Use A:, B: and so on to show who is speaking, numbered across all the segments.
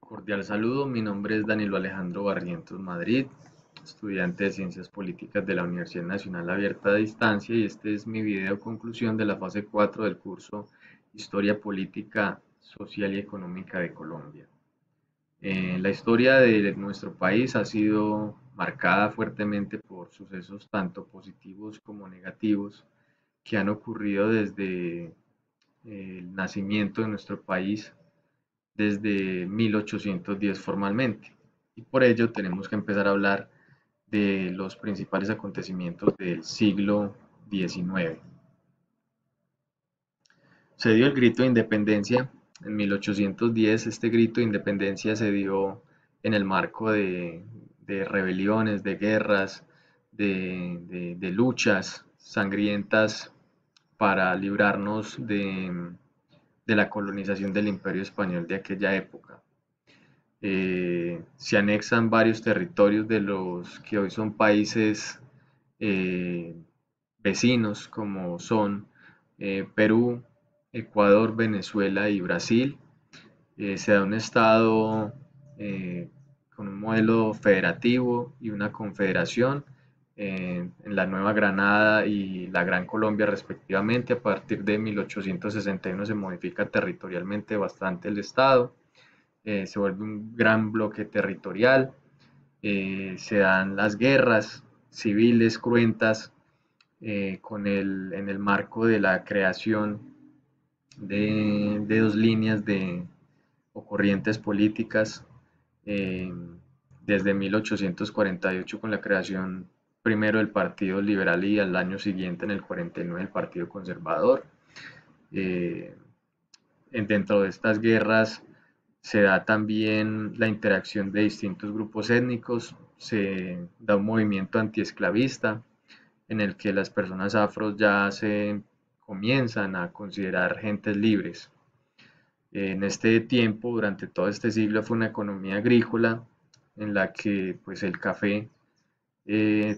A: Cordial saludo, mi nombre es Danilo Alejandro Barrientos Madrid, estudiante de Ciencias Políticas de la Universidad Nacional Abierta a Distancia y este es mi video conclusión de la fase 4 del curso Historia Política, Social y Económica de Colombia. La historia de nuestro país ha sido marcada fuertemente por sucesos tanto positivos como negativos que han ocurrido desde el nacimiento de nuestro país desde 1810 formalmente. Y por ello tenemos que empezar a hablar de los principales acontecimientos del siglo XIX. Se dio el grito de independencia en 1810. Este grito de independencia se dio en el marco de rebeliones, de guerras, de luchas sangrientas para librarnos de la colonización del Imperio Español de aquella época. Se anexan varios territorios de los que hoy son países eh, vecinos, como son Perú, Ecuador, Venezuela y Brasil. Se da un estado con un modelo federativo y una confederación en la Nueva Granada y la Gran Colombia respectivamente. A partir de 1861 se modifica territorialmente bastante el estado, se vuelve un gran bloque territorial, se dan las guerras civiles cruentas en el marco de la creación de dos líneas o corrientes políticas, eh, desde 1848 con la creación primero del Partido Liberal y al año siguiente en el 49 el Partido Conservador. Eh, Dentro de estas guerras se da también la interacción de distintos grupos étnicos, se da un movimiento antiesclavista en el que las personas afros ya se comienzan a considerar gentes libres. En este tiempo, durante todo este siglo, fue una economía agrícola en la que pues, el café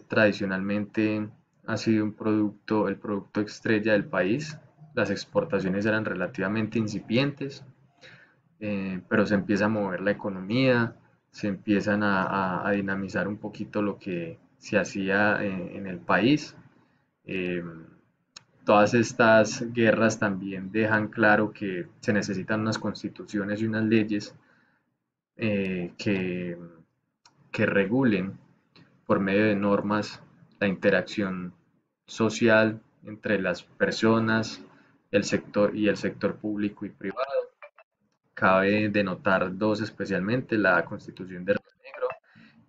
A: tradicionalmente ha sido el producto estrella del país. Las exportaciones eran relativamente incipientes, pero se empieza a mover la economía, se empiezan a dinamizar un poquito lo que se hacía en el país. Eh, Todas estas guerras también dejan claro que se necesitan unas constituciones y unas leyes eh, que, que regulen por medio de normas la interacción social entre las personas, el sector y el sector público y privado. Cabe denotar dos especialmente, la Constitución de Río Negro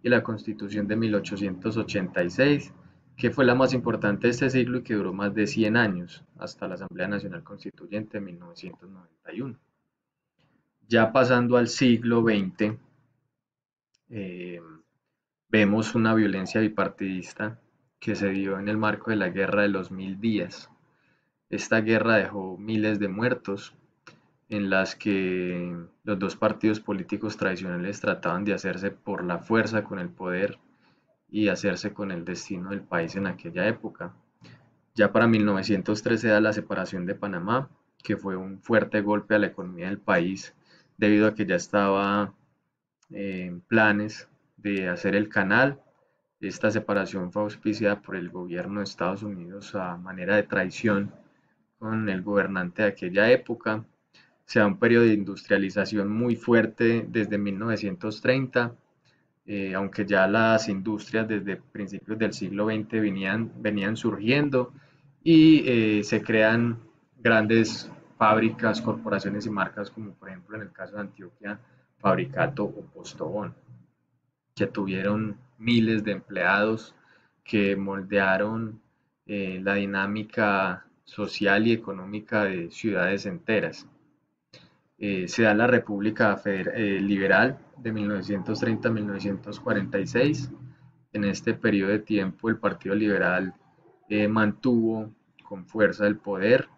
A: y la Constitución de 1886, que fue la más importante de este siglo y que duró más de 100 años, hasta la Asamblea Nacional Constituyente de 1991. Ya pasando al siglo XX, eh, vemos una violencia bipartidista que se dio en el marco de la Guerra de los Mil Días. Esta guerra dejó miles de muertos, en las que los dos partidos políticos tradicionales trataban de hacerse por la fuerza con el poder y hacerse con el destino del país en aquella época. Ya para 1913 da la separación de Panamá, que fue un fuerte golpe a la economía del país debido a que ya estaba en planes de hacer el canal. Esta separación fue auspiciada por el gobierno de Estados Unidos a manera de traición con el gobernante de aquella época. Se da un periodo de industrialización muy fuerte desde 1930, aunque ya las industrias desde principios del siglo XX venían surgiendo y se crean grandes fábricas, corporaciones y marcas como por ejemplo en el caso de Antioquia, Fabricato o Postobón, que tuvieron miles de empleados que moldearon la dinámica social y económica de ciudades enteras. Se da la República Liberal de 1930 a 1946. En este periodo de tiempo el Partido Liberal mantuvo con fuerza el poder.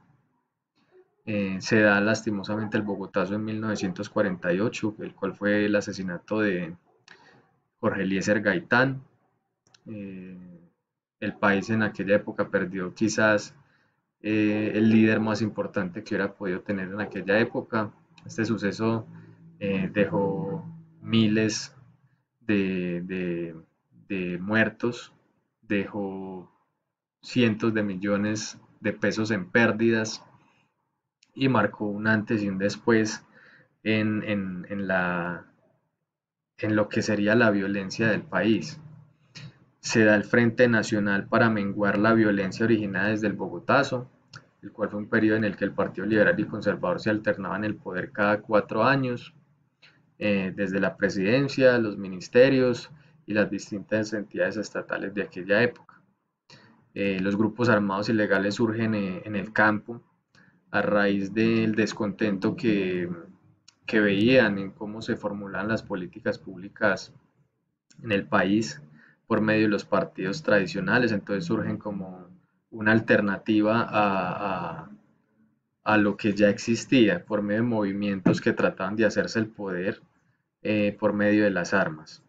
A: Se da lastimosamente el Bogotazo en 1948, el cual fue el asesinato de Jorge Eliezer Gaitán. Eh, el país en aquella época perdió quizás el líder más importante que hubiera podido tener en aquella época. Este suceso dejó miles de, de muertos, dejó cientos de millones de pesos en pérdidas y marcó un antes y un después en lo que sería la violencia del país. Se da el Frente Nacional para menguar la violencia originada desde el Bogotazo, el cual fue un periodo en el que el Partido Liberal y Conservador se alternaban el poder cada 4 años, desde la presidencia, los ministerios y las distintas entidades estatales de aquella época. Los grupos armados ilegales surgen en el campo a raíz del descontento que veían en cómo se formulan las políticas públicas en el país por medio de los partidos tradicionales, entonces surgen como una alternativa a lo que ya existía por medio de movimientos que trataban de hacerse el poder por medio de las armas,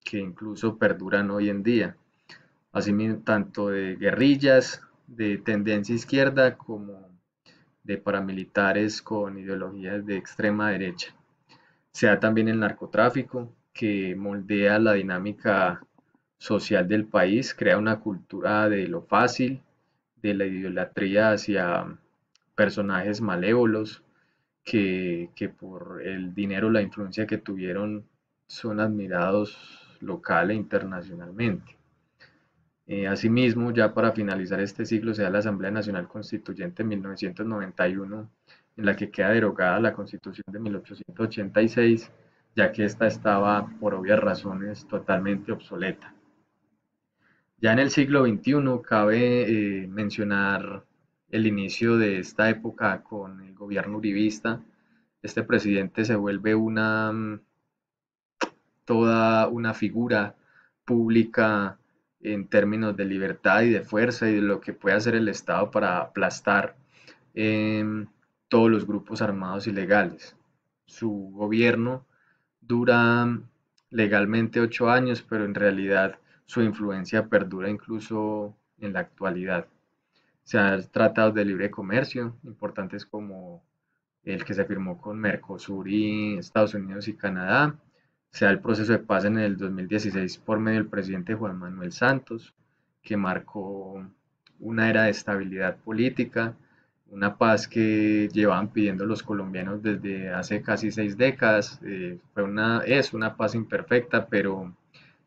A: que incluso perduran hoy en día. Asimismo, tanto de guerrillas de tendencia izquierda como de paramilitares con ideologías de extrema derecha. Se da también el narcotráfico, que moldea la dinámica social del país, crea una cultura de lo fácil, de la idolatría hacia personajes malévolos que por el dinero, la influencia que tuvieron, son admirados local e internacionalmente. Asimismo, ya para finalizar este siglo, se da la Asamblea Nacional Constituyente en 1991, en la que queda derogada la Constitución de 1886, ya que esta estaba, por obvias razones, totalmente obsoleta. Ya en el siglo XXI cabe mencionar el inicio de esta época con el gobierno uribista. Este presidente se vuelve toda una figura pública en términos de libertad y de fuerza y de lo que puede hacer el Estado para aplastar eh, todos los grupos armados ilegales. Su gobierno dura legalmente 8 años, pero en realidad su influencia perdura incluso en la actualidad. Se han tratados de libre comercio, importantes como el que se firmó con Mercosur y Estados Unidos y Canadá. Se da el proceso de paz en el 2016 por medio del presidente Juan Manuel Santos, que marcó una era de estabilidad política, una paz que llevaban pidiendo los colombianos desde hace casi 6 décadas. Es una paz imperfecta, pero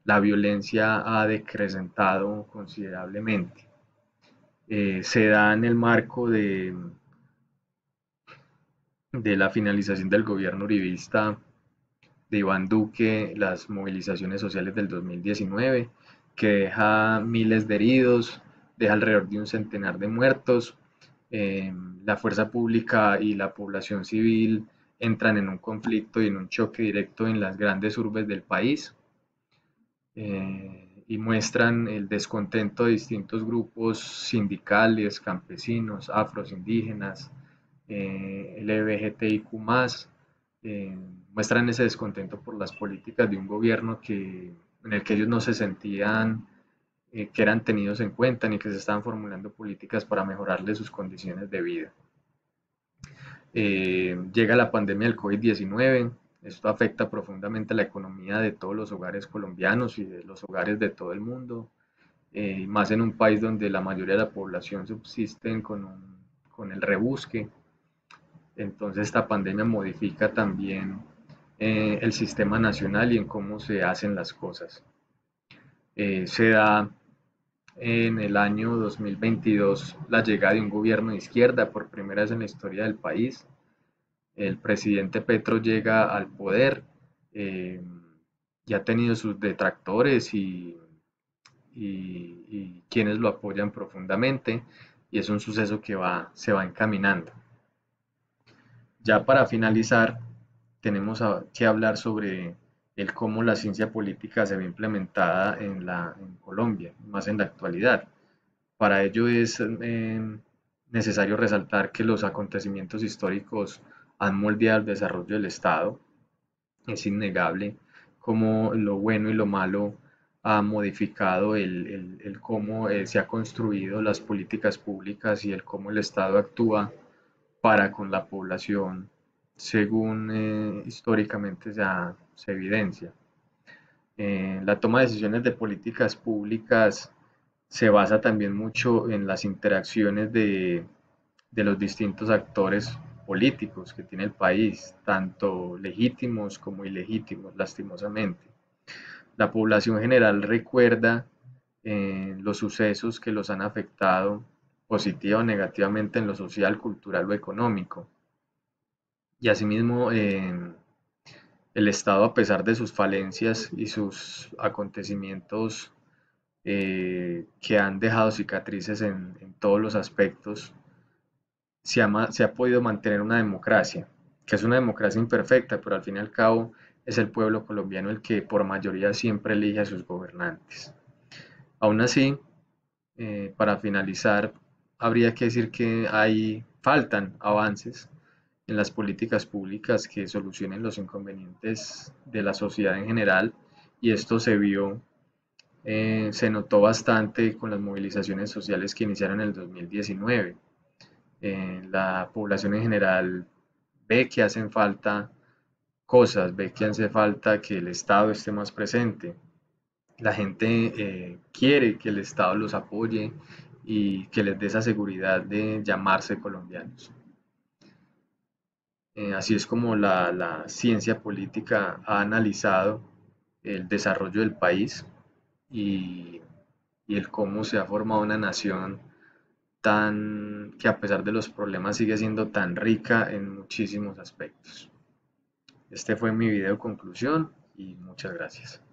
A: la violencia ha decrecentado considerablemente. Se da en el marco de la finalización del gobierno uribista de Iván Duque, las movilizaciones sociales del 2019, que deja miles de heridos, deja alrededor de un centenar de muertos. La fuerza pública y la población civil entran en un conflicto y en un choque directo en las grandes urbes del país, y muestran el descontento de distintos grupos sindicales, campesinos, afros, indígenas, LGBTIQ+, muestran ese descontento por las políticas de un gobierno en el que ellos no se sentían que eran tenidos en cuenta ni que se estaban formulando políticas para mejorarles sus condiciones de vida. Llega la pandemia del COVID-19, esto afecta profundamente la economía de todos los hogares colombianos y de los hogares de todo el mundo, más en un país donde la mayoría de la población subsisten con el rebusque. Entonces esta pandemia modifica también el sistema nacional y en cómo se hacen las cosas. Se da en el año 2022 la llegada de un gobierno de izquierda por primera vez en la historia del país. El presidente Petro llega al poder eh, y ha tenido sus detractores y quienes lo apoyan profundamente, y es un suceso que se va encaminando. Ya para finalizar, tenemos que hablar sobre el cómo la ciencia política se ve implementada en Colombia, más en la actualidad. Para ello es necesario resaltar que los acontecimientos históricos han moldeado el desarrollo del Estado. Es innegable cómo lo bueno y lo malo ha modificado el cómo se ha construido las políticas públicas y el cómo el Estado actúa para con la población según históricamente se evidencia. La toma de decisiones de políticas públicas se basa también mucho en las interacciones de los distintos actores políticos que tiene el país, tanto legítimos como ilegítimos, lastimosamente. La población general recuerda los sucesos que los han afectado positiva o negativamente en lo social, cultural o económico. Y asimismo, el Estado, a pesar de sus falencias y sus acontecimientos que han dejado cicatrices en todos los aspectos, se ha podido mantener una democracia, que es una democracia imperfecta, pero al fin y al cabo es el pueblo colombiano el que por mayoría siempre elige a sus gobernantes. Aún así, para finalizar, habría que decir que faltan avances en las políticas públicas que solucionen los inconvenientes de la sociedad en general, y esto se notó bastante con las movilizaciones sociales que iniciaron en el 2019. La población en general ve que hacen falta cosas, ve que hace falta que el Estado esté más presente. La gente quiere que el Estado los apoye y que les dé esa seguridad de llamarse colombianos. Así es como la ciencia política ha analizado el desarrollo del país y, y el cómo se ha formado una nación que a pesar de los problemas sigue siendo tan rica en muchísimos aspectos. Este fue mi video conclusión y muchas gracias.